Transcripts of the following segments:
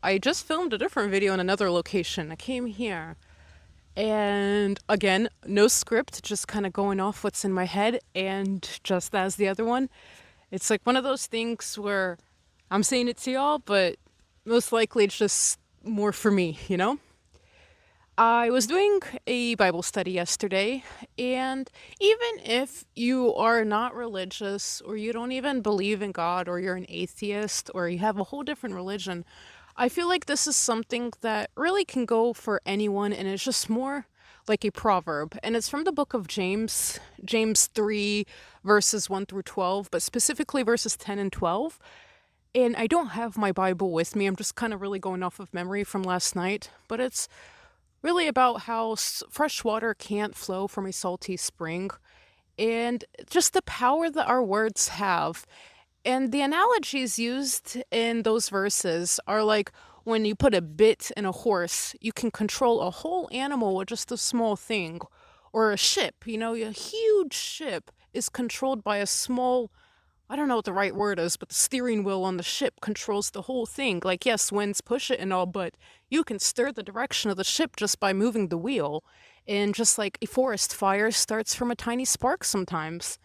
I just filmed a different video in another location. I came here and again, no script, just kind of going off what's in my head. And just as the other one, it's like one of those things where I'm saying it to y'all, but most likely it's just more for me, you know? I was doing a Bible study yesterday, and even if you are not religious, or you don't even believe in God, or you're an atheist, or you have a whole different religion, I feel like this is something that really can go for anyone, and it's just more like a proverb. And it's from the book of James, James 3, verses 1 through 12, but specifically verses 10 and 12. And I don't have my Bible with me, I'm just kind of really going off of memory from last night, but it's really about how fresh water can't flow from a salty spring and just the power that our words have. And the analogies used in those verses are like when you put a bit in a horse, you can control a whole animal with just a small thing. Or a ship, a huge ship is controlled by a small, I don't know what the right word is, but the steering wheel on the ship controls the whole thing. Like, yes, winds push it and all, but you can steer the direction of the ship just by moving the wheel. And just like a forest fire starts from a tiny spark sometimes.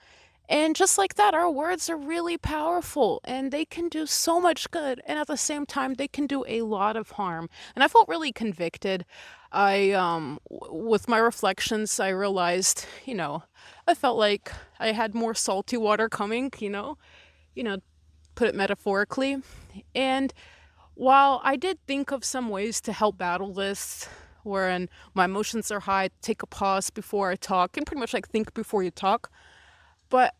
And just like that, our words are really powerful and they can do so much good. And at the same time, they can do a lot of harm. And I felt really convicted. With my reflections, I realized, I felt like I had more salty water coming, put it metaphorically. And while I did think of some ways to help battle this, wherein my emotions are high, take a pause before I talk, and pretty much like think before you talk. But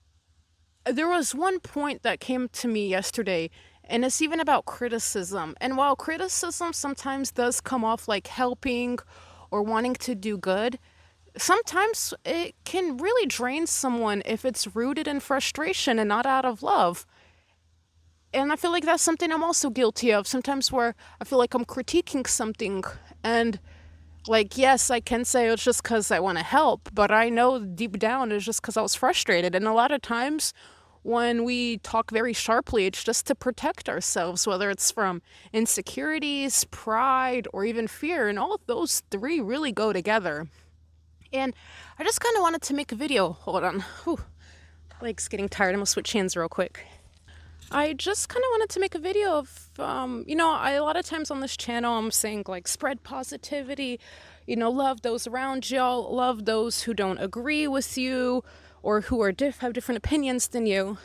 there was one point that came to me yesterday, and it's even about criticism. And while criticism sometimes does come off like helping or wanting to do good, sometimes it can really drain someone if it's rooted in frustration and not out of love. And I feel like that's something I'm also guilty of. Sometimes where I feel like I'm critiquing something and like, yes, I can say it's just because I want to help, but I know deep down it's just because I was frustrated. And a lot of times when we talk very sharply, it's just to protect ourselves, whether it's from insecurities, pride, or even fear. And all of those three really go together. And I just kind of wanted to make a video. Hold on. Whew. Leg's getting tired. I'm going to switch hands real quick. I just kind of wanted to make a video of, a lot of times on this channel, I'm saying like spread positivity, love those around y'all, love those who don't agree with you or who are have different opinions than you.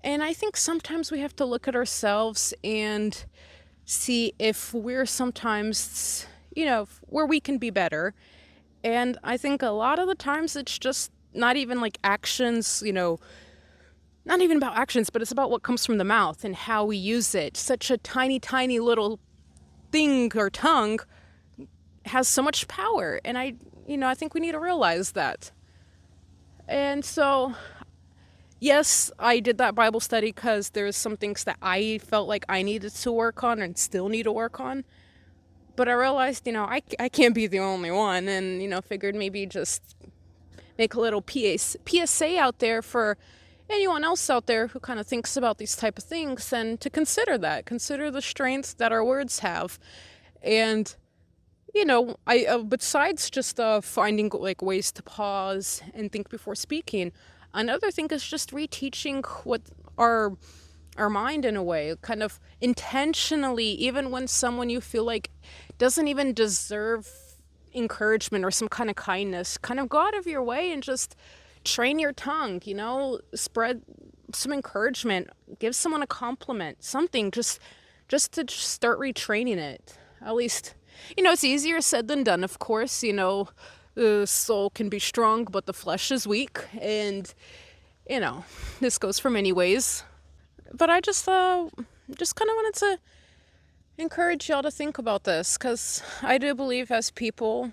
And I think sometimes we have to look at ourselves and see if we're sometimes, where we can be better. And I think a lot of the times it's just not even like actions, not even about actions, but it's about what comes from the mouth and how we use it. Such a tiny, tiny little thing or tongue has so much power. And I think we need to realize that. And so, yes, I did that Bible study because there's some things that I felt like I needed to work on and still need to work on. But I realized, I can't be the only one, and, figured maybe just make a little PSA out there for anyone else out there who kind of thinks about these type of things, and to consider the strength that our words have. And, I besides just finding like ways to pause and think before speaking, another thing is just reteaching what our mind in a way, kind of intentionally, even when someone you feel like doesn't even deserve encouragement or some kind of kindness, kind of go out of your way and just train your tongue, spread some encouragement, give someone a compliment, something, just to start retraining it. At least, it's easier said than done, of course. The soul can be strong, but the flesh is weak. And, this goes for many ways. But I just kind of wanted to encourage y'all to think about this, because I do believe as people,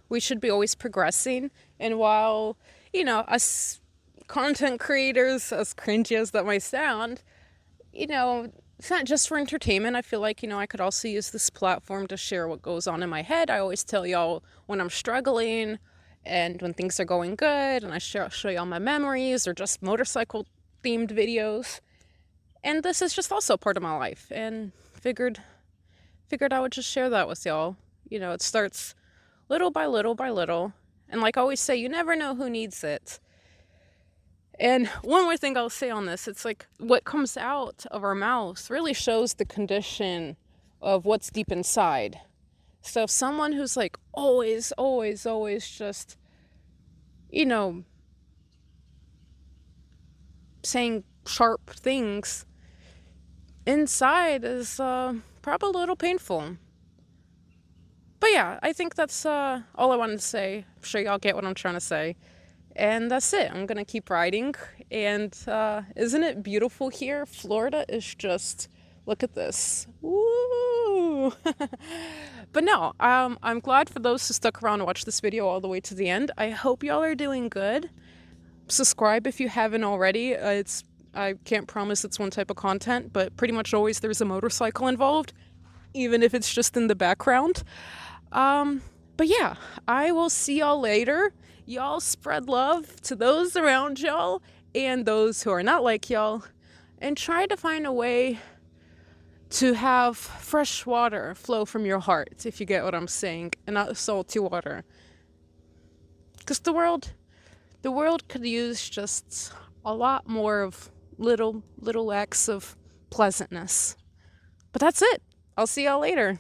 we should be always progressing. And while, us content creators, as cringy as that might sound, it's not just for entertainment. I feel like, I could also use this platform to share what goes on in my head. I always tell y'all when I'm struggling and when things are going good, and I show y'all my memories or just motorcycle themed videos. And this is just also part of my life, and figured figured I would just share that with y'all. You know, it starts little by little by little. And like I always say, you never know who needs it. And one more thing I'll say on this, it's like what comes out of our mouths really shows the condition of what's deep inside. So if someone who's like always, always, always just, you know, saying sharp things, inside is probably a little painful. But yeah, I think that's all I wanted to say. I'm sure y'all get what I'm trying to say. And that's it. I'm gonna keep riding. And isn't it beautiful here? Florida is just, look at this. Woo! But no, I'm glad for those who stuck around and watched this video all the way to the end. I hope y'all are doing good. Subscribe if you haven't already. I can't promise it's one type of content, but pretty much always there's a motorcycle involved, even if it's just in the background. But yeah, I will see y'all later. Y'all spread love to those around y'all and those who are not like y'all, and try to find a way to have fresh water flow from your heart, if you get what I'm saying, and not salty water. Because the world could use just a lot more of little acts of pleasantness. But that's it. I'll see y'all later.